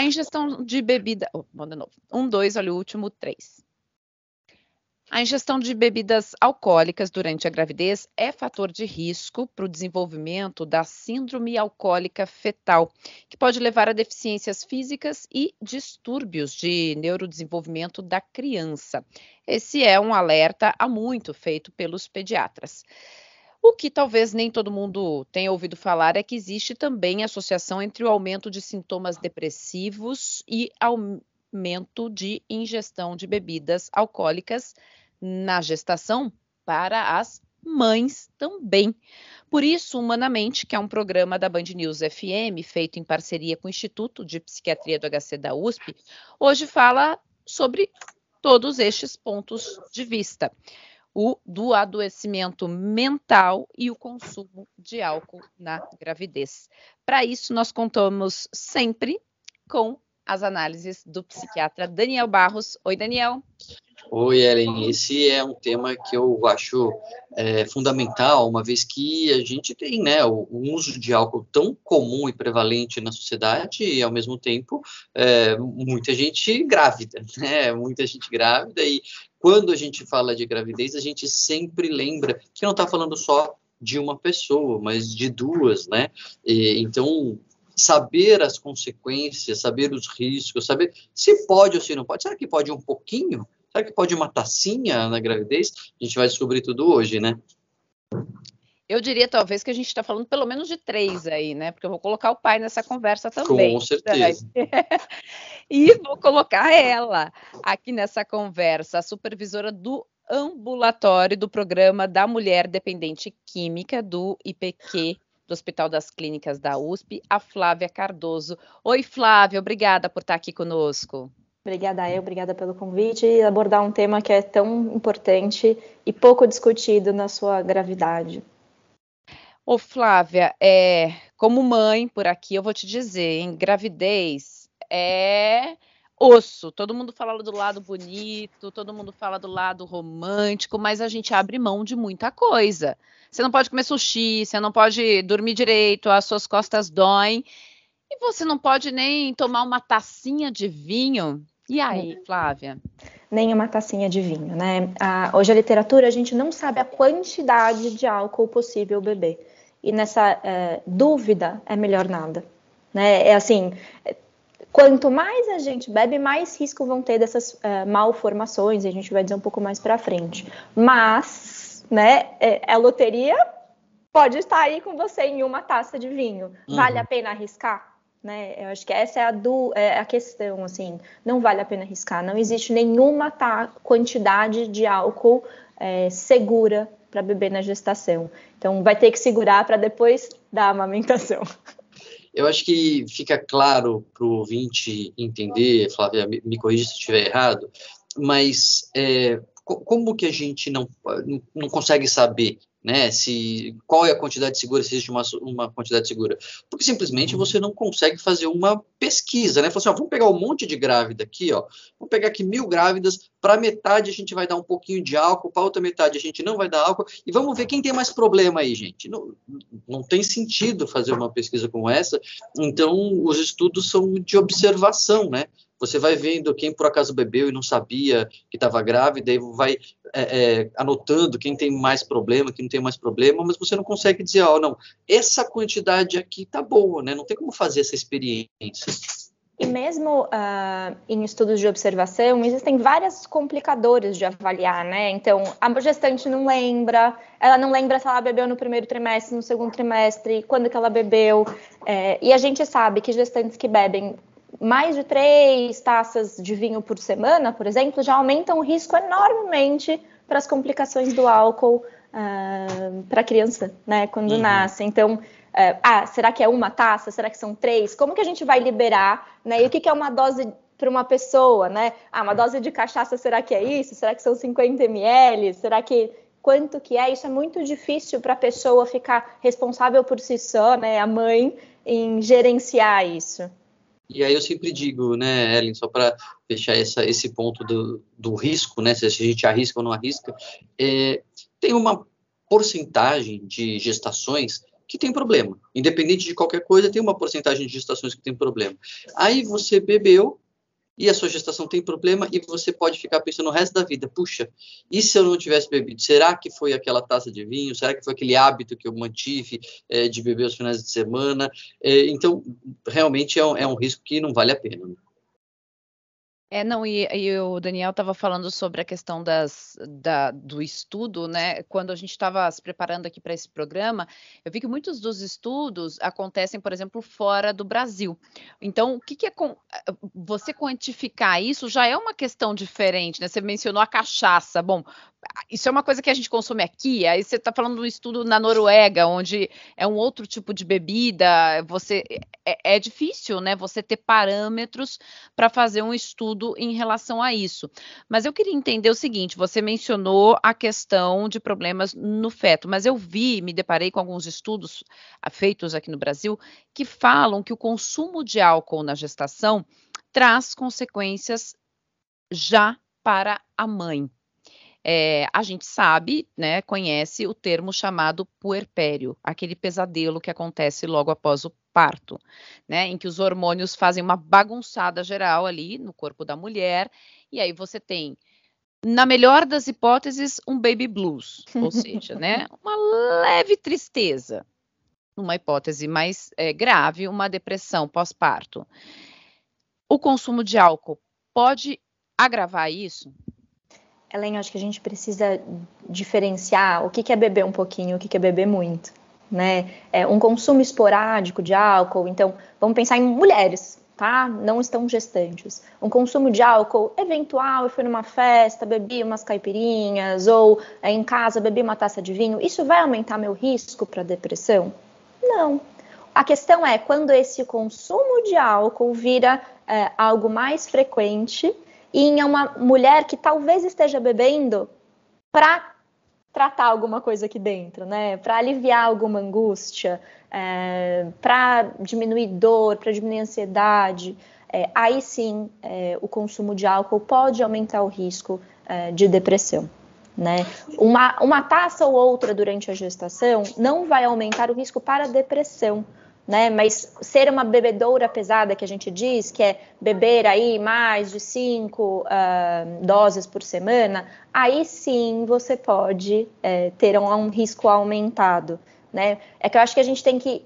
A ingestão de bebida... vamos de novo. 1, 2, olha o último, 3. A ingestão de bebidas alcoólicas durante a gravidez é fator de risco para o desenvolvimento da síndrome alcoólica fetal, que pode levar a deficiências físicas e distúrbios de neurodesenvolvimento da criança. Esse é um alerta há muito feito pelos pediatras. O que talvez nem todo mundo tenha ouvido falar é que existe também associação entre o aumento de sintomas depressivos e aumento de ingestão de bebidas alcoólicas na gestação para as mães também. Por isso, Humanamente, que é um programa da Band News FM, feito em parceria com o Instituto de Psiquiatria do HC da USP, hoje fala sobre todos estes pontos de vista. O do adoecimento mental e o consumo de álcool na gravidez. Para isso, nós contamos sempre com as análises do psiquiatra Daniel Barros. Oi, Daniel. Oi, Ellen. Esse é um tema que eu acho fundamental, uma vez que a gente tem, né, o uso de álcool tão comum e prevalente na sociedade e, ao mesmo tempo, muita gente grávida, né? Muita gente grávida e quando a gente fala de gravidez, a gente sempre lembra que não está falando só de uma pessoa, mas de duas, né? Então, saber as consequências, saber os riscos, saber se pode ou se não pode. Será que pode um pouquinho? Será que pode uma tacinha na gravidez? A gente vai descobrir tudo hoje, né? Eu diria, talvez, que a gente está falando pelo menos de 3 aí, né? Porque eu vou colocar o pai nessa conversa também. Com certeza. E vou colocar ela aqui nessa conversa, a supervisora do ambulatório do programa da Mulher Dependente Química do IPQ, do Hospital das Clínicas da USP, a Flávia Cardoso. Oi, Flávia, obrigada por estar aqui conosco. Obrigada pelo convite e abordar um tema que é tão importante e pouco discutido na sua gravidade. Ô, Flávia, como mãe por aqui, eu vou te dizer, hein, gravidez é osso. Todo mundo fala do lado bonito, todo mundo fala do lado romântico, mas a gente abre mão de muita coisa. Você não pode comer sushi, você não pode dormir direito, as suas costas doem, e você não pode nem tomar uma tacinha de vinho. E aí, Flávia? Nem uma tacinha de vinho, né? Hoje a literatura, a gente não sabe a quantidade de álcool possível beber. E nessa dúvida, é melhor nada. Né? É assim, quanto mais a gente bebe, mais risco vão ter dessas malformações, e a gente vai dizer um pouco mais para frente. Mas, né, a loteria pode estar aí com você em uma taça de vinho. Vale a pena arriscar? Né? Eu acho que essa é a questão, assim, não vale a pena arriscar, não existe nenhuma quantidade de álcool segura para beber na gestação, então vai ter que segurar para depois da amamentação. Eu acho que fica claro para o ouvinte entender, Flávia, me corrija se estiver errado, mas como que a gente não consegue saber, né, qual é a quantidade segura, se existe uma quantidade segura? Porque simplesmente você não consegue fazer uma pesquisa, né? Fala assim, ó, vamos pegar um monte de grávida aqui, ó, vamos pegar aqui 1000 grávidas, para metade a gente vai dar um pouquinho de álcool, para outra metade a gente não vai dar álcool, e vamos ver quem tem mais problema aí, gente. Não tem sentido fazer uma pesquisa como essa, então os estudos são de observação, né? Você vai vendo quem por acaso bebeu e não sabia que estava grávida, e vai anotando quem tem mais problema, quem não tem mais problema, mas você não consegue dizer, não, essa quantidade aqui tá boa, né? Não tem como fazer essa experiência. E mesmo em estudos de observação, existem vários complicadores de avaliar, né? Então, a gestante ela não lembra se ela bebeu no primeiro trimestre, no segundo trimestre, quando que ela bebeu. E a gente sabe que gestantes que bebem mais de 3 taças de vinho por semana, por exemplo, já aumentam o risco enormemente para as complicações do álcool para a criança, né, quando nasce. Então, será que é uma taça? Será que são 3? Como que a gente vai liberar? Né? E o que é uma dose para uma pessoa? Né? Uma dose de cachaça, será que é isso? Será que são 50 ml? Será que... Quanto que é? Isso é muito difícil para a pessoa ficar responsável por si só, né, a mãe, em gerenciar isso. E aí eu sempre digo, né, Ellen, só para fechar esse ponto do risco, né, se a gente arrisca ou não arrisca, tem uma porcentagem de gestações que tem problema. Independente de qualquer coisa, tem uma porcentagem de gestações que tem problema. Aí você bebeu e a sua gestação tem problema e você pode ficar pensando o resto da vida, puxa, e se eu não tivesse bebido? Será que foi aquela taça de vinho? Será que foi aquele hábito que eu mantive de beber aos finais de semana? Então, realmente é um risco que não vale a pena, né? Não, e o Daniel estava falando sobre a questão do estudo, né? Quando a gente estava se preparando aqui para esse programa, eu vi que muitos dos estudos acontecem, por exemplo, fora do Brasil. Então, o que é você quantificar isso já é uma questão diferente, né? Você mencionou a cachaça. Bom, isso é uma coisa que a gente consome aqui, aí você está falando de um estudo na Noruega, onde é um outro tipo de bebida, é difícil, né, você ter parâmetros para fazer um estudo em relação a isso. Mas eu queria entender o seguinte, você mencionou a questão de problemas no feto, mas eu me deparei com alguns estudos feitos aqui no Brasil, que falam que o consumo de álcool na gestação traz consequências já para a mãe. A gente sabe, né, conhece o termo chamado puerpério, aquele pesadelo que acontece logo após o parto, né, em que os hormônios fazem uma bagunçada geral ali no corpo da mulher, e aí você tem, na melhor das hipóteses, um baby blues, ou seja, né, uma leve tristeza, numa hipótese mais grave, uma depressão pós-parto. O consumo de álcool pode agravar isso? Ellen, acho que a gente precisa diferenciar o que é beber um pouquinho, o que é beber muito, né? Um consumo esporádico de álcool, então vamos pensar em mulheres, tá? Não estão gestantes. Um consumo de álcool eventual, eu fui numa festa, bebi umas caipirinhas, ou em casa bebi uma taça de vinho, isso vai aumentar meu risco para depressão? Não. A questão é quando esse consumo de álcool vira algo mais frequente e em uma mulher que talvez esteja bebendo para tratar alguma coisa aqui dentro, né? Para aliviar alguma angústia, para diminuir dor, para diminuir ansiedade. Aí sim, o consumo de álcool pode aumentar o risco de depressão. Né? Uma taça ou outra durante a gestação não vai aumentar o risco para depressão. Né? Mas ser uma bebedoura pesada, que a gente diz, que é beber aí mais de 5 doses por semana, aí sim você pode ter um risco aumentado. Né? É que eu acho que a gente tem que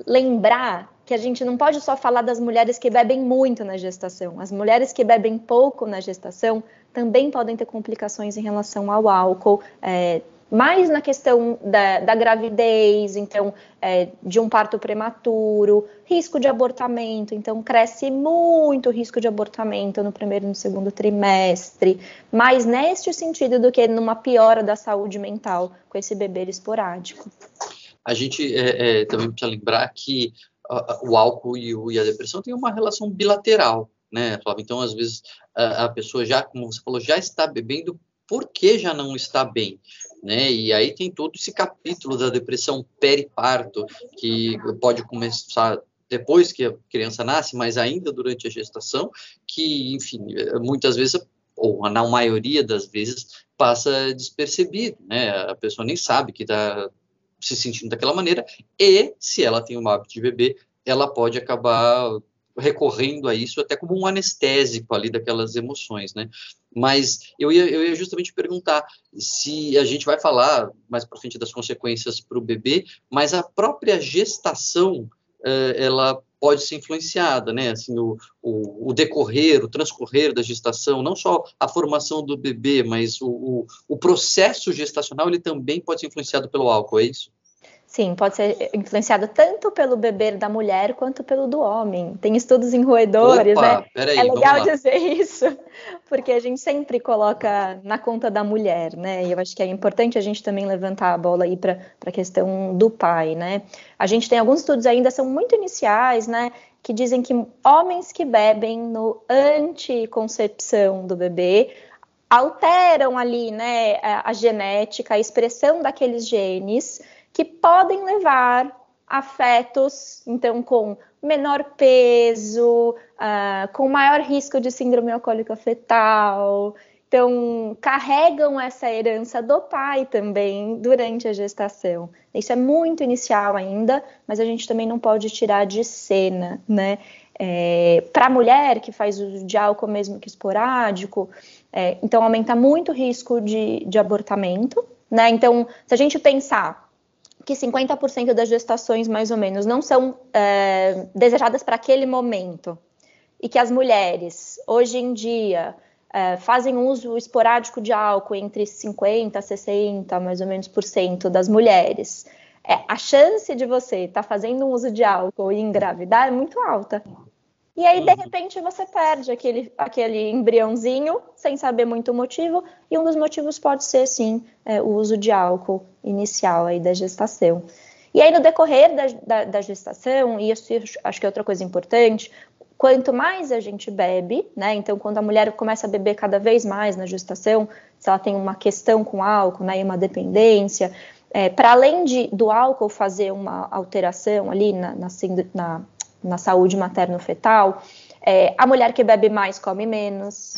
lembrar que a gente não pode só falar das mulheres que bebem muito na gestação. As mulheres que bebem pouco na gestação também podem ter complicações em relação ao álcool, mais na questão da gravidez, então, de um parto prematuro, risco de abortamento, então cresce muito o risco de abortamento no primeiro e no segundo trimestre, mais neste sentido do que numa piora da saúde mental com esse beber esporádico. A gente também precisa lembrar que o álcool e a depressão têm uma relação bilateral, né, Flávia? Então, às vezes, a pessoa já, como você falou, já está bebendo porque já não está bem, né? E aí tem todo esse capítulo da depressão periparto, que pode começar depois que a criança nasce, mas ainda durante a gestação, que, enfim, muitas vezes, ou na maioria das vezes, passa despercebido, né? A pessoa nem sabe que está se sentindo daquela maneira, e se ela tem o hábito de beber, ela pode acabar recorrendo a isso até como um anestésico ali daquelas emoções, né? Mas eu ia justamente perguntar se a gente vai falar mais para frente das consequências para o bebê, mas a própria gestação, ela pode ser influenciada, né? Assim, o decorrer, o transcorrer da gestação, não só a formação do bebê, mas o processo gestacional, ele também pode ser influenciado pelo álcool, é isso? Sim, pode ser influenciado tanto pelo beber da mulher quanto pelo do homem. Tem estudos em roedores, Opa, né? Peraí, é legal vamos lá. dizer isso, porque a gente sempre coloca na conta da mulher, né? E eu acho que é importante a gente também levantar a bola aí para a questão do pai, né? A gente tem alguns estudos ainda, são muito iniciais, né? Que dizem que homens que bebem no anticoncepção do bebê alteram ali, né, a genética, a expressão daqueles genes que podem levar a fetos, então, com menor peso, com maior risco de síndrome alcoólica fetal. Então, carregam essa herança do pai também durante a gestação. Isso é muito inicial ainda, mas a gente também não pode tirar de cena, né? Para a mulher que faz uso de álcool mesmo que esporádico, então aumenta muito o risco de abortamento, né? Então, se a gente pensar que 50% das gestações, mais ou menos, não são desejadas para aquele momento, e que as mulheres, hoje em dia, fazem uso esporádico de álcool entre 50% a 60%, mais ou menos, das mulheres, a chance de você estar fazendo um uso de álcool e engravidar é muito alta. E aí, de repente, você perde aquele embriãozinho sem saber muito o motivo, e um dos motivos pode ser, sim, o uso de álcool inicial aí da gestação. E aí, no decorrer da gestação, e isso acho que é outra coisa importante, quanto mais a gente bebe, né? Então, quando a mulher começa a beber cada vez mais na gestação, se ela tem uma questão com álcool, né, e uma dependência, para além do álcool fazer uma alteração ali na saúde materno-fetal, a mulher que bebe mais come menos.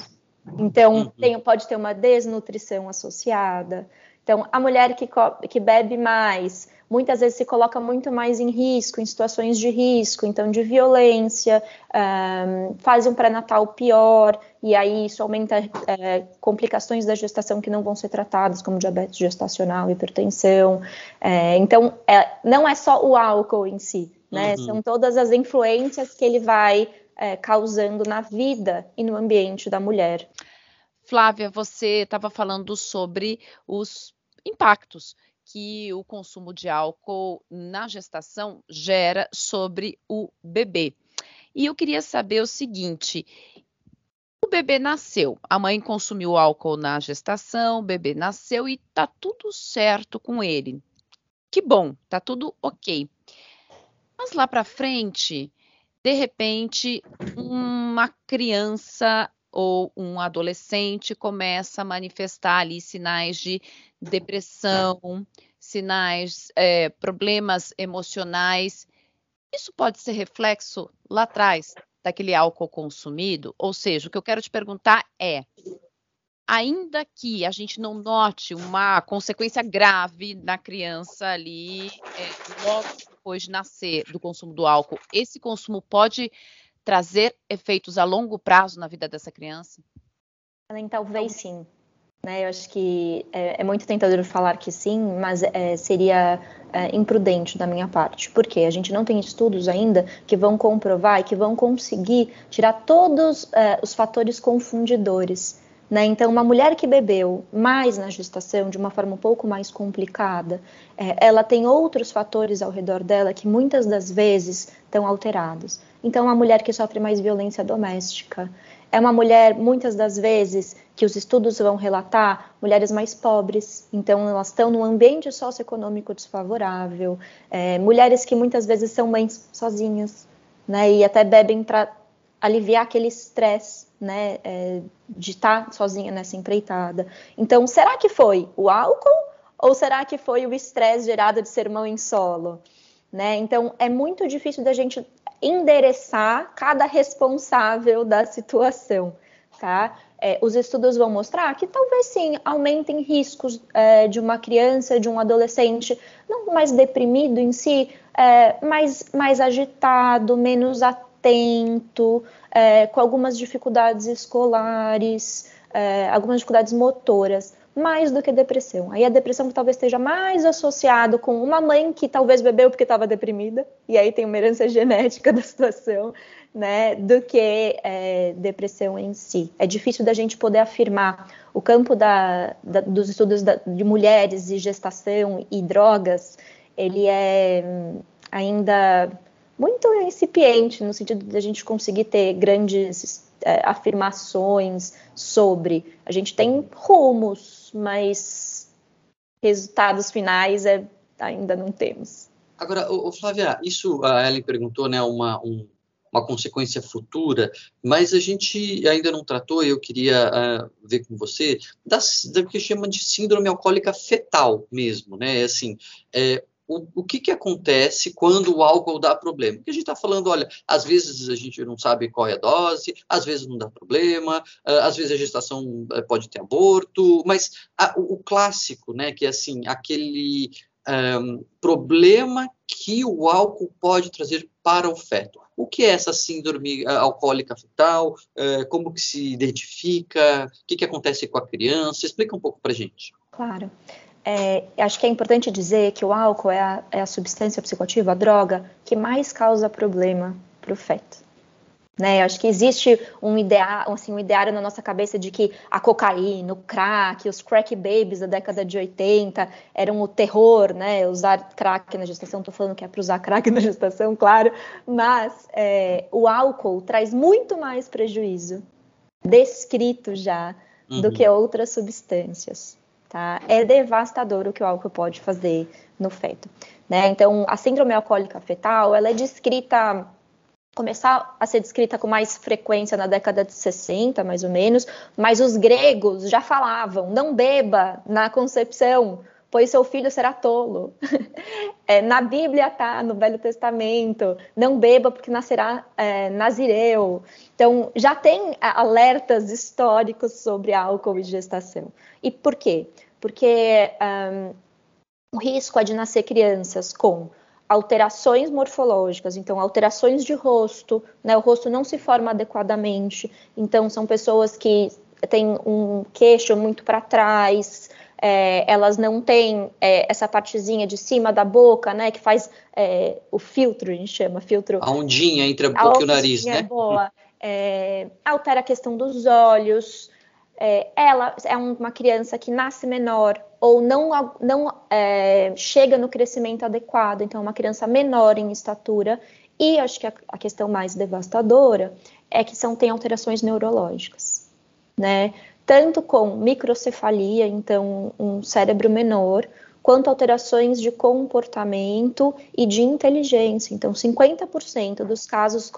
Então, pode ter uma desnutrição associada. Então, a mulher que bebe mais, muitas vezes se coloca muito mais em risco, em situações de risco, então de violência, faz um pré-natal pior, e aí isso aumenta complicações da gestação que não vão ser tratadas, como diabetes gestacional, hipertensão. Então, não é só o álcool em si, né? São todas as influências que ele vai causando na vida e no ambiente da mulher. Flávia, você estava falando sobre os impactos que o consumo de álcool na gestação gera sobre o bebê. E eu queria saber o seguinte: o bebê nasceu, a mãe consumiu álcool na gestação, o bebê nasceu e tá tudo certo com ele. Que bom, tá tudo ok. Mas lá para frente, de repente, uma criança ou um adolescente começa a manifestar ali sinais de depressão, sinais, problemas emocionais. Isso pode ser reflexo lá atrás daquele álcool consumido? Ou seja, o que eu quero te perguntar é, ainda que a gente não note uma consequência grave na criança ali, logo depois de nascer, do consumo do álcool, esse consumo pode trazer efeitos a longo prazo na vida dessa criança? Talvez sim. Né? Eu acho que é muito tentador falar que sim, mas seria imprudente da minha parte, porque a gente não tem estudos ainda que vão comprovar e que vão conseguir tirar todos os fatores confundidores. Né? Então, uma mulher que bebeu mais na gestação, de uma forma um pouco mais complicada, ela tem outros fatores ao redor dela que muitas das vezes estão alterados. Então, uma mulher que sofre mais violência doméstica, é uma mulher, muitas das vezes, que os estudos vão relatar, mulheres mais pobres, então elas estão num ambiente socioeconômico desfavorável, mulheres que muitas vezes são mães sozinhas, né, e até bebem para aliviar aquele estresse, né, de estar sozinha nessa empreitada. Então, será que foi o álcool ou será que foi o estresse gerado de ser mãe solo? Né? Então, é muito difícil da gente endereçar cada responsável da situação, tá? Os estudos vão mostrar que talvez sim aumentem riscos de uma criança, de um adolescente, não mais deprimido em si, mais agitado, menos atento, com algumas dificuldades escolares, algumas dificuldades motoras, mais do que depressão. Aí a depressão talvez esteja mais associado com uma mãe que talvez bebeu porque estava deprimida, e aí tem uma herança genética da situação, né, do que depressão em si. É difícil da gente poder afirmar. O campo dos estudos de mulheres e gestação e drogas, ele é ainda muito incipiente, no sentido de a gente conseguir ter grandes afirmações sobre. A gente tem rumos, mas resultados finais ainda não temos. Agora, Flávia, isso a Ellen perguntou, né, uma consequência futura, mas a gente ainda não tratou, e eu queria ver com você, do que chama de síndrome alcoólica fetal mesmo, né? Assim, o que acontece quando o álcool dá problema? Porque a gente está falando, olha, às vezes a gente não sabe qual é a dose, às vezes não dá problema, às vezes a gestação pode ter aborto, mas o clássico, né, que é assim, aquele problema que o álcool pode trazer para o feto. O que é essa síndrome alcoólica fetal? Como que se identifica? O que acontece com a criança? Explica um pouco para a gente. Claro. Acho que é importante dizer que o álcool é a substância psicoativa, a droga, que mais causa problema para o feto. Né? Acho que existe um ideário na nossa cabeça de que a cocaína, o crack, os crack babies da década de 80 eram o terror, né? Usar crack na gestação, estou falando que é para usar crack na gestação, claro, mas o álcool traz muito mais prejuízo, descrito já, do que outras substâncias. Tá? É devastador o que o álcool pode fazer no feto. Né? Então, a síndrome alcoólica fetal, ela é descrita... começar a ser descrita com mais frequência na década de 60, mais ou menos, mas os gregos já falavam, não beba na concepção, pois seu filho será tolo. Na Bíblia tá, no Velho Testamento, não beba porque nascerá nazireu. Então, já tem alertas históricos sobre álcool e gestação. E por quê? Porque o risco é de nascer crianças com alterações morfológicas, então alterações de rosto, né? O rosto não se forma adequadamente, então são pessoas que têm um queixo muito para trás, elas não têm essa partezinha de cima da boca, né? Que faz o filtro, a gente chama filtro. A ondinha entre a boca e o nariz, né? Boa. Altera a questão dos olhos. Ela é uma criança que nasce menor ou não chega no crescimento adequado, então é uma criança menor em estatura, e acho que a questão mais devastadora é que tem alterações neurológicas, né? Tanto com microcefalia, então um cérebro menor, quanto alterações de comportamento e de inteligência. Então, 50% dos casos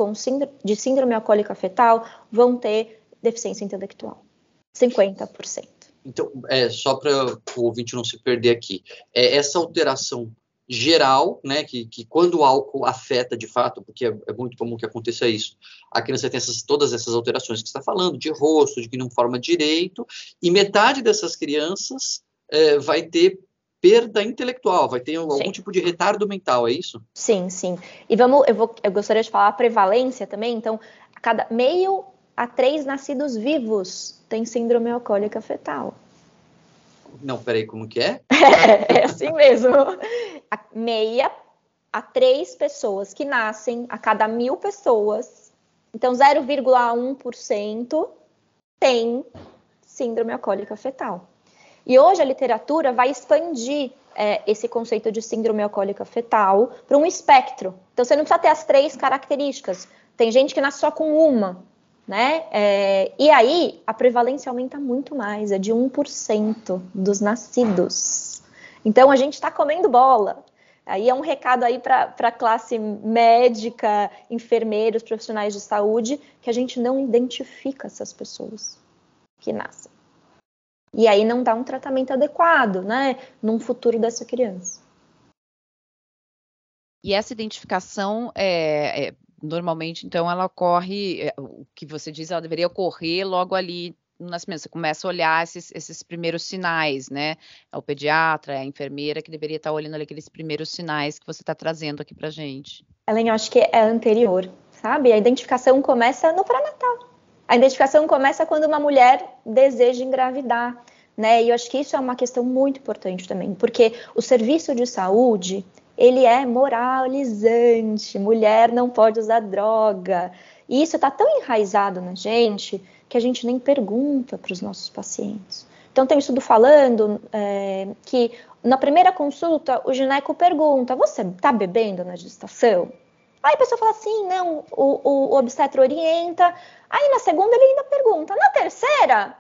de síndrome alcoólica fetal vão ter deficiência intelectual. 50%. Então, só para o ouvinte não se perder aqui, essa alteração geral, né, que quando o álcool afeta de fato, porque é muito comum que aconteça isso, a criança tem todas essas alterações que você está falando, de rosto, de que não forma direito, e metade dessas crianças vai ter perda intelectual, vai ter algum tipo de retardo mental, é isso? Sim, sim. E eu gostaria de falar a prevalência também, então, a cada meio a 3 nascidos vivos tem síndrome alcoólica fetal. Não, peraí, como que é? É assim mesmo. Meia a 3 pessoas que nascem a cada 1.000 pessoas, então 0,1% tem síndrome alcoólica fetal. E hoje a literatura vai expandir esse conceito de síndrome alcoólica fetal para um espectro. Então você não precisa ter as 3 características. Tem gente que nasce só com uma. Né? E aí a prevalência aumenta muito mais, é de 1% dos nascidos. Então a gente está comendo bola. Aí é um recado aí para a classe médica, enfermeiros, profissionais de saúde, que a gente não identifica essas pessoas que nascem. E aí não dá um tratamento adequado, né? Num futuro dessa criança. E essa identificação normalmente, então, ela ocorre, o que você diz, ela deveria ocorrer logo ali no nascimento. Você começa a olhar esses primeiros sinais, né? É o pediatra, é a enfermeira que deveria estar olhando ali aqueles primeiros sinais que você está trazendo aqui pra gente. Ellen, eu acho que é anterior, sabe? A identificação começa no pré-natal. A identificação começa quando uma mulher deseja engravidar, né? E eu acho que isso é uma questão muito importante também, porque o serviço de saúde, ele é moralizante, mulher não pode usar droga. E isso está tão enraizado na gente que a gente nem pergunta para os nossos pacientes. Então, tem um estudo falando que na primeira consulta o gineco pergunta: você está bebendo na gestação? Aí a pessoa fala assim, não, o obstetra orienta. Aí na segunda ele ainda pergunta: na terceira?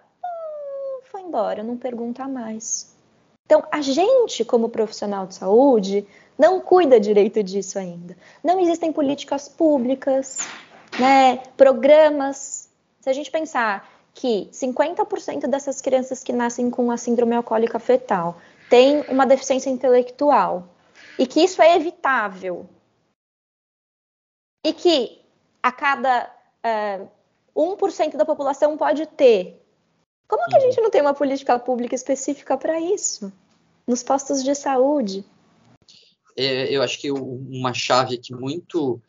Foi embora, não pergunta mais. Então, a gente, como profissional de saúde, não cuida direito disso ainda. Não existem políticas públicas, né, programas. Se a gente pensar que 50% dessas crianças que nascem com a síndrome alcoólica fetal têm uma deficiência intelectual, e que isso é evitável, e que a cada 1% da população pode ter, como que a gente não tem uma política pública específica para isso? Nos postos de saúde? Eu acho que uma chave aqui muito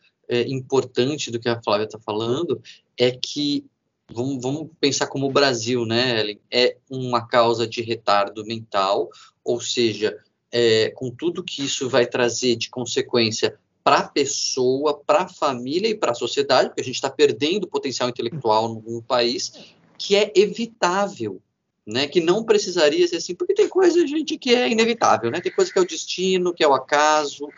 importante do que a Flávia está falando é que, vamos pensar como o Brasil, né, Ellen? É uma causa de retardo mental, ou seja, com tudo que isso vai trazer de consequência para a pessoa, para a família e para a sociedade, porque a gente está perdendo potencial intelectual no país, que é evitável, né, que não precisaria ser assim, porque tem coisa, gente, que é inevitável, né? Tem coisa que é o destino, que é o acaso,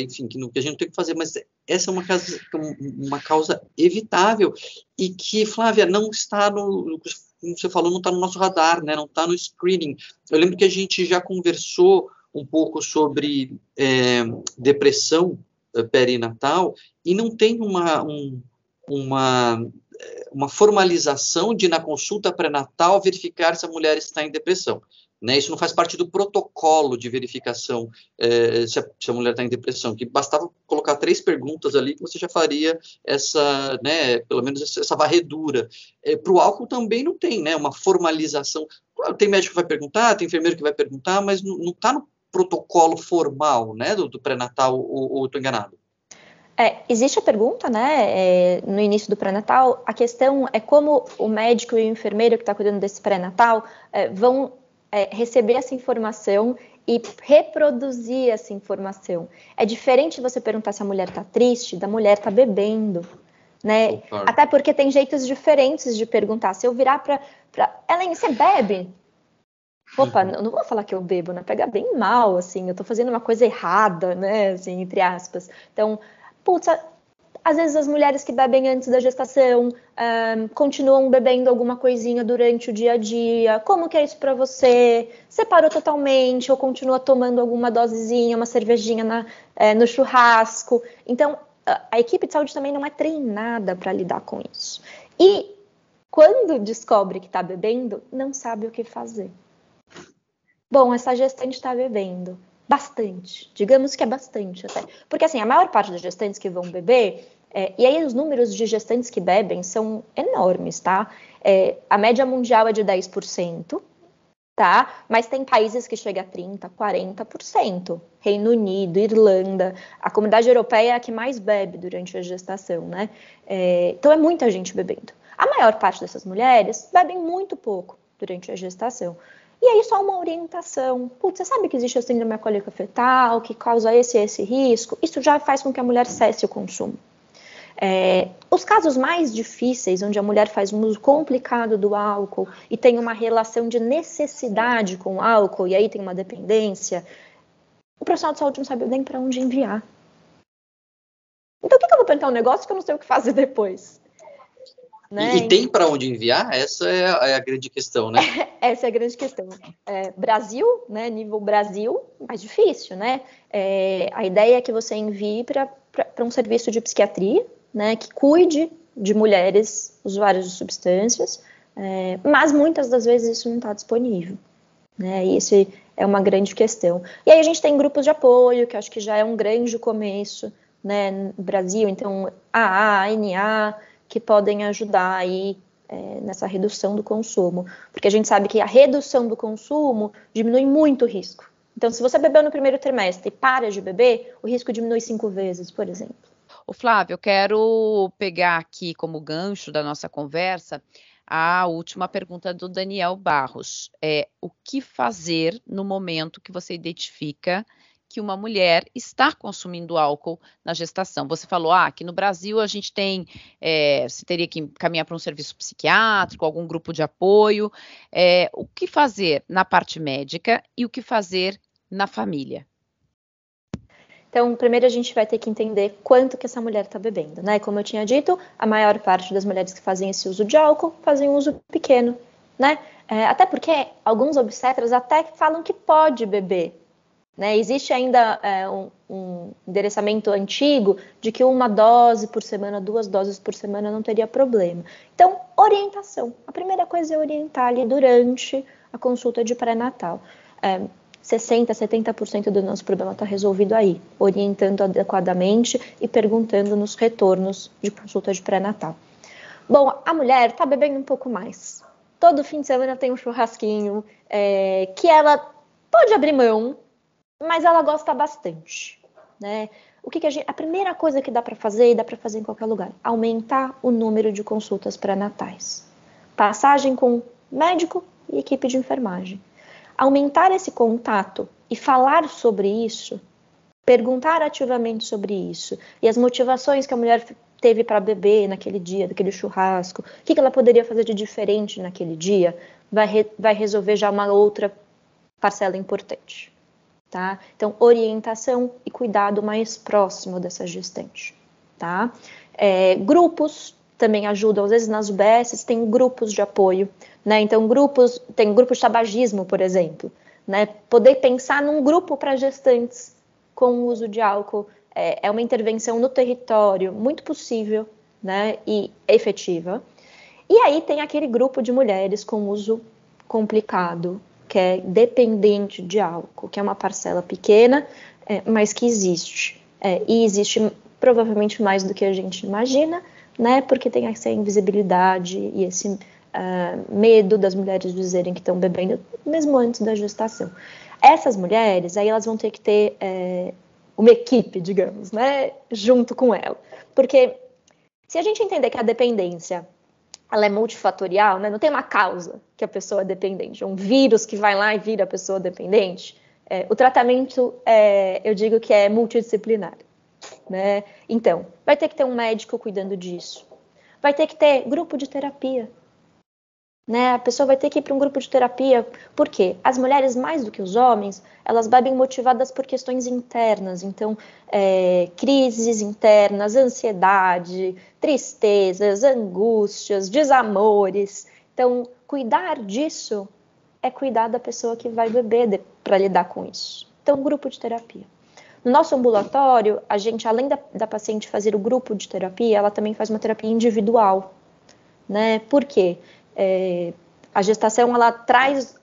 enfim, que a gente não tem que fazer, mas essa é uma causa evitável e que, Flávia, não está como você falou, não está no nosso radar, né? Não está no screening. Eu lembro que a gente já conversou um pouco sobre depressão perinatal e não tem uma formalização de, na consulta pré-natal, verificar se a mulher está em depressão. Né? Isso não faz parte do protocolo de verificação se a mulher está em depressão, que bastava colocar 3 perguntas ali que você já faria essa, né, pelo menos essa varredura. Para o álcool também não tem, né, uma formalização. Claro, tem médico que vai perguntar, tem enfermeiro que vai perguntar, mas não está no protocolo formal, né, do pré-natal, ou estou enganado? Existe a pergunta, né, no início do pré-natal. A questão é como o médico e o enfermeiro que está cuidando desse pré-natal vão receber essa informação e reproduzir essa informação. É diferente você perguntar se a mulher está triste, da mulher está bebendo, né? Até porque tem jeitos diferentes de perguntar. Se eu virar para Ellen, você bebe? Opa, não vou falar que eu bebo, né? Pega bem mal, assim, eu tô fazendo uma coisa errada, né? Assim, entre aspas. Então, putz, às vezes as mulheres que bebem antes da gestação continuam bebendo alguma coisinha durante o dia a dia. Como que é isso para você? Você parou totalmente ou continua tomando alguma dosezinha, uma cervejinha no churrasco? Então, a equipe de saúde também não é treinada para lidar com isso. E quando descobre que está bebendo, não sabe o que fazer. Bom, essa gestante está bebendo bastante, digamos que é bastante até. Porque assim, a maior parte das gestantes que vão beber, e aí os números de gestantes que bebem são enormes, tá? A média mundial é de 10%, tá? Mas tem países que chegam a 30%, 40%. Reino Unido, Irlanda, a comunidade europeia é a que mais bebe durante a gestação, né? Então é muita gente bebendo. A maior parte dessas mulheres bebem muito pouco durante a gestação. E aí só uma orientação. Putz, você sabe que existe a síndrome alcoólica fetal, que causa esse risco? Isso já faz com que a mulher cesse o consumo. Os casos mais difíceis, onde a mulher faz um uso complicado do álcool e tem uma relação de necessidade com o álcool, e aí tem uma dependência, o profissional de saúde não sabe nem para onde enviar. Então, o que eu vou perguntar um negócio que eu não sei o que fazer depois? Né? E tem para onde enviar? Essa é a grande questão, né? Essa é a grande questão. Brasil, né, nível Brasil, mais difícil, né? A ideia é que você envie para um serviço de psiquiatria, né, que cuide de mulheres usuárias de substâncias, mas muitas das vezes isso não está disponível, né? E isso é uma grande questão. E aí a gente tem grupos de apoio, que acho que já é um grande começo, né, no Brasil, então AA, ANA, que podem ajudar aí nessa redução do consumo. Porque a gente sabe que a redução do consumo diminui muito o risco. Então, se você bebeu no primeiro trimestre e para de beber, o risco diminui 5 vezes, por exemplo. Ô, Flávio, eu quero pegar aqui como gancho da nossa conversa a última pergunta do Daniel Barros. O que fazer no momento que você identifica que uma mulher está consumindo álcool na gestação? Você falou que no Brasil a gente tem, você teria que caminhar para um serviço psiquiátrico, algum grupo de apoio. O que fazer na parte médica e o que fazer na família? Então, primeiro a gente vai ter que entender quanto que essa mulher está bebendo, né? Como eu tinha dito, a maior parte das mulheres que fazem esse uso de álcool fazem um uso pequeno, né? Até porque alguns obstetras até falam que pode beber, né? Existe ainda um endereçamento antigo de que 1 dose por semana, 2 doses por semana não teria problema. Então, orientação. A primeira coisa é orientar ali durante a consulta de pré-natal. 60%, 70% do nosso problema está resolvido aí, orientando adequadamente e perguntando nos retornos de consulta de pré-natal. Bom, a mulher está bebendo um pouco mais. Todo fim de semana tem um churrasquinho, que ela pode abrir mão, mas ela gosta bastante, né? A primeira coisa que dá para fazer, e dá para fazer em qualquer lugar, aumentar o número de consultas pré-natais. Passagem com médico e equipe de enfermagem. Aumentar esse contato e falar sobre isso, perguntar ativamente sobre isso, e as motivações que a mulher teve para beber naquele dia, daquele churrasco, o que ela poderia fazer de diferente naquele dia, vai resolver já uma outra parcela importante. Tá? Então, orientação e cuidado mais próximo dessa gestante. Tá? Grupos também ajudam, às vezes nas UBSs tem grupos de apoio, né? Então, tem grupos de tabagismo, por exemplo, né? Poder pensar num grupo para gestantes com o uso de álcool é uma intervenção no território muito possível, né? E efetiva. E aí tem aquele grupo de mulheres com uso complicado, que é dependente de álcool, que é uma parcela pequena, mas que existe. E existe provavelmente mais do que a gente imagina, né? Porque tem essa invisibilidade e esse medo das mulheres dizerem que estão bebendo, mesmo antes da gestação. Essas mulheres, aí elas vão ter que ter uma equipe, digamos, né? Junto com ela. Porque se a gente entender que a dependência ela é multifatorial, né? Não tem uma causa que a pessoa é dependente, um vírus que vai lá e vira a pessoa dependente. O tratamento, eu digo que é multidisciplinar, né? Então, vai ter que ter um médico cuidando disso. Vai ter que ter grupo de terapia, né? A pessoa vai ter que ir para um grupo de terapia. Por quê? As mulheres, mais do que os homens, elas bebem motivadas por questões internas. Então, crises internas, ansiedade, tristezas, angústias, desamores. Então, cuidar disso é cuidar da pessoa que vai beber para lidar com isso. Então, grupo de terapia. No nosso ambulatório, a gente, além da paciente fazer o grupo de terapia, ela também faz uma terapia individual, né? Por quê? A gestação, ela traz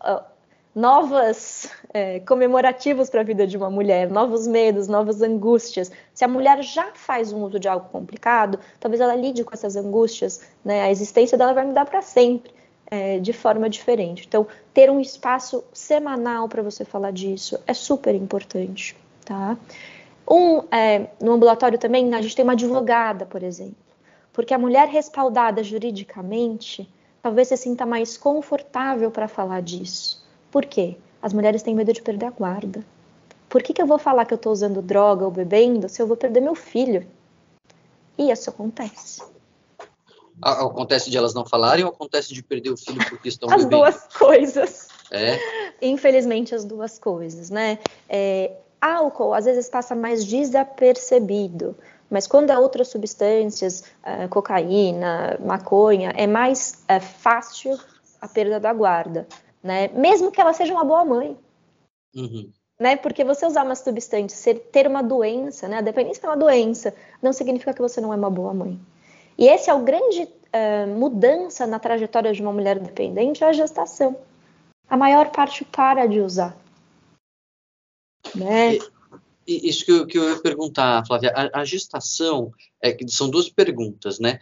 novos comemorativos para a vida de uma mulher, novos medos, novas angústias. Se a mulher já faz um uso de algo complicado, talvez ela lide com essas angústias, né? A existência dela vai mudar para sempre, de forma diferente. Então, ter um espaço semanal para você falar disso é super importante, tá? No ambulatório também, a gente tem uma advogada, por exemplo, porque a mulher respaldada juridicamente talvez se sinta mais confortável para falar disso. Por quê? As mulheres têm medo de perder a guarda. Por que eu vou falar que eu estou usando droga ou bebendo se eu vou perder meu filho? E isso acontece. Acontece de elas não falarem ou acontece de perder o filho porque estão As bebendo? As duas coisas. É? Infelizmente, as duas coisas, né? Álcool, às vezes, passa mais desapercebido. Mas quando há outras substâncias, cocaína, maconha, é mais fácil a perda da guarda, né? Mesmo que ela seja uma boa mãe. Uhum. Né? Porque você usar uma substância, ter uma doença, né? A dependência é uma doença, não significa que você não é uma boa mãe. E esse é o grande mudança na trajetória de uma mulher dependente, é a gestação. A maior parte para de usar. Né? Isso que eu ia perguntar, Flávia, a gestação, são duas perguntas, né?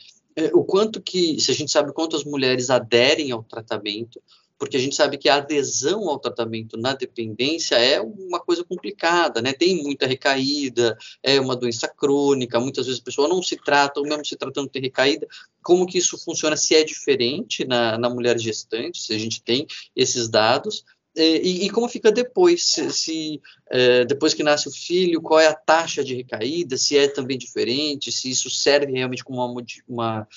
O quanto se a gente sabe quantas mulheres aderem ao tratamento, porque a gente sabe que a adesão ao tratamento na dependência é uma coisa complicada, né? Tem muita recaída, é uma doença crônica, muitas vezes a pessoa não se trata, ou mesmo se tratando tem recaída. Como que isso funciona, se é diferente na mulher gestante, se a gente tem esses dados, e como fica depois, depois que nasce o filho, qual é a taxa de recaída, se é também diferente, se isso serve realmente como uma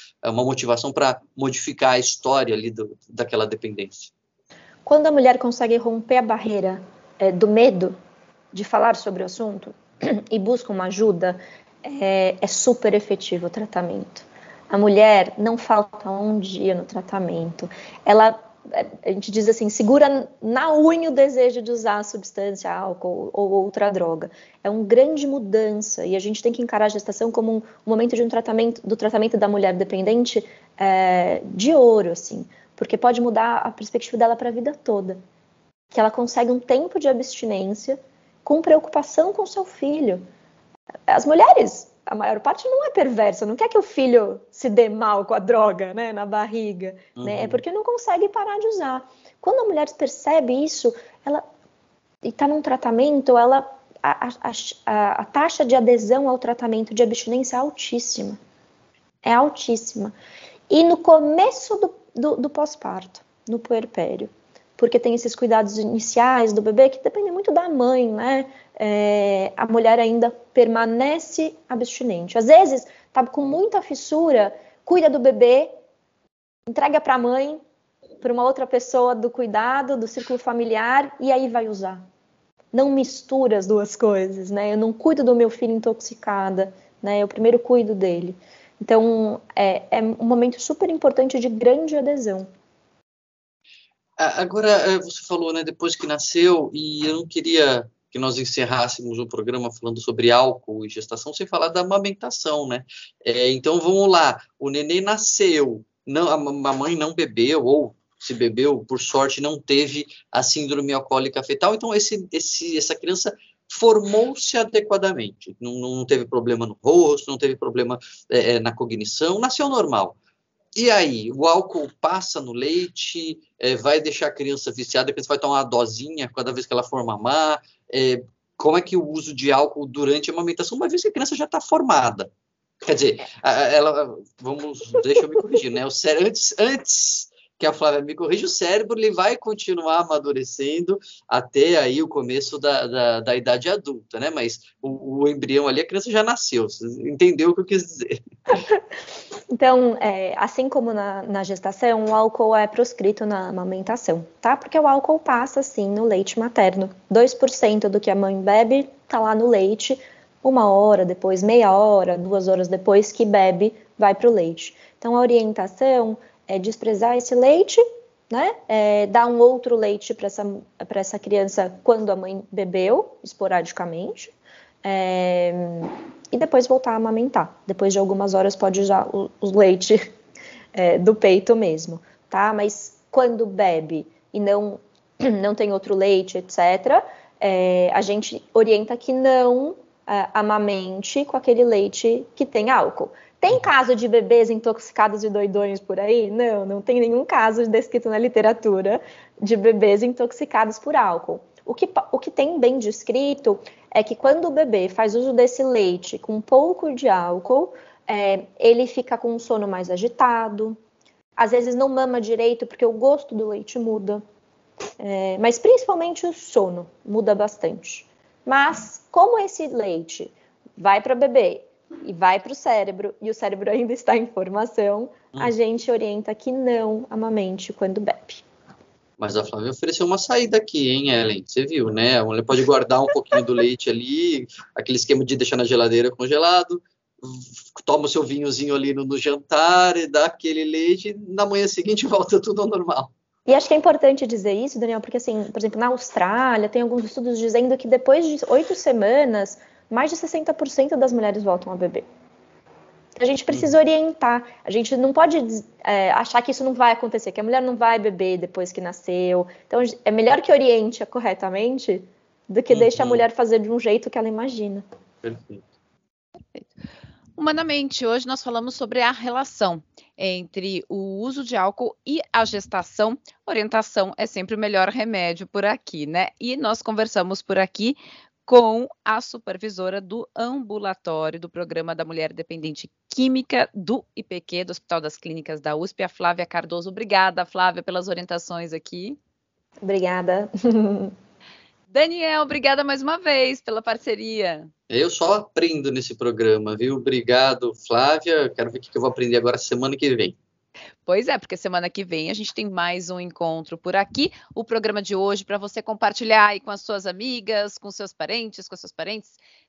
motivação para modificar a história ali daquela dependência. Quando a mulher consegue romper a barreira do medo de falar sobre o assunto e busca uma ajuda, é super efetivo o tratamento. A mulher não falta um dia no tratamento, a gente diz assim, segura na unha o desejo de usar a substância, álcool ou outra droga. É uma grande mudança e a gente tem que encarar a gestação como um momento de do tratamento da mulher dependente de ouro, assim, porque pode mudar a perspectiva dela para a vida toda. que ela consegue um tempo de abstinência com preocupação com seu filho. As mulheres, a maior parte não é perversa, não quer que o filho se dê mal com a droga, né, na barriga, né? É porque não consegue parar de usar. Quando a mulher percebe isso, ela está num tratamento, a taxa de adesão ao tratamento de abstinência é altíssima. É altíssima. E no começo do pós-parto, no puerpério, porque tem esses cuidados iniciais do bebê que dependem muito da mãe, né? A mulher ainda permanece abstinente. Às vezes, tá com muita fissura, cuida do bebê, entrega para a mãe, para uma outra pessoa do cuidado, do círculo familiar, e aí vai usar. Não mistura as duas coisas, né? Eu não cuido do meu filho intoxicada, né? Eu primeiro cuido dele. Então, é um momento super importante de grande adesão. Agora, você falou, né, depois que nasceu, e eu não queria que nós encerrássemos o programa falando sobre álcool e gestação sem falar da amamentação, né? Então, vamos lá. O neném nasceu, não, a mãe não bebeu, ou se bebeu, por sorte, não teve a síndrome alcoólica fetal. Então, essa criança formou-se adequadamente. Não teve problema no rosto, não teve problema na cognição, nasceu normal. E aí, o álcool passa no leite, vai deixar a criança viciada, a criança vai tomar uma dosinha cada vez que ela for mamar. Como é que o uso de álcool durante a amamentação, uma vez que a criança já está formada? Quer dizer, deixa eu me corrigir, né? Antes que a Flávia me corrija, o cérebro ele vai continuar amadurecendo até aí o começo da idade adulta, né? Mas o embrião ali, a criança já nasceu. Você entendeu o que eu quis dizer? Então, assim como na gestação, o álcool é proscrito na amamentação, tá? Porque o álcool passa, sim, no leite materno. 2% do que a mãe bebe tá lá no leite, 1 hora depois, meia hora, 2 horas depois que bebe, vai para o leite. Então, a orientação é desprezar esse leite, né? Dar um outro leite para essa criança quando a mãe bebeu, esporadicamente. E depois voltar a amamentar. Depois de algumas horas pode usar o leite do peito mesmo, tá? Mas quando bebe e não tem outro leite, etc., a gente orienta que não amamente com aquele leite que tem álcool. Tem caso de bebês intoxicados e doidões por aí? Não tem nenhum caso descrito na literatura de bebês intoxicados por álcool. O que tem bem descrito é que quando o bebê faz uso desse leite com um pouco de álcool, ele fica com um sono mais agitado, às vezes não mama direito porque o gosto do leite muda, mas principalmente o sono muda bastante. Mas como esse leite vai para o bebê e vai para o cérebro, e o cérebro ainda está em formação, a gente orienta que não amamente quando bebe. Mas a Flávia ofereceu uma saída aqui, hein, Ellen? Você viu, né? A mulher pode guardar um pouquinho do leite ali, aquele esquema de deixar na geladeira congelado, toma o seu vinhozinho ali no jantar, e dá aquele leite, e na manhã seguinte volta tudo ao normal. E acho que é importante dizer isso, Daniel, porque, assim, por exemplo, na Austrália, tem alguns estudos dizendo que depois de 8 semanas, mais de 60% das mulheres voltam a beber. A gente precisa orientar, a gente não pode achar que isso não vai acontecer, que a mulher não vai beber depois que nasceu. Então, é melhor que oriente corretamente do que deixe a mulher fazer de um jeito que ela imagina. Perfeito. Humanamente, hoje nós falamos sobre a relação entre o uso de álcool e a gestação. Orientação é sempre o melhor remédio por aqui, né? E nós conversamos por aqui com a supervisora do ambulatório do Programa da Mulher Dependente Química do IPQ, do Hospital das Clínicas da USP, a Flávia Cardoso. Obrigada, Flávia, pelas orientações aqui. Obrigada. Daniel, obrigada mais uma vez pela parceria. Eu só aprendo nesse programa, viu? Obrigado, Flávia. Quero ver o que eu vou aprender agora semana que vem. Pois é, porque semana que vem a gente tem mais um encontro por aqui. O programa de hoje para você compartilhar aí com as suas amigas, com seus parentes,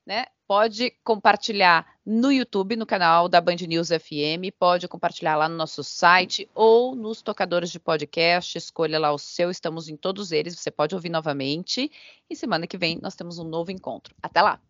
né? Pode compartilhar no YouTube, no canal da Band News FM, pode compartilhar lá no nosso site ou nos tocadores de podcast. Escolha lá o seu, estamos em todos eles, você pode ouvir novamente. E semana que vem nós temos um novo encontro. Até lá!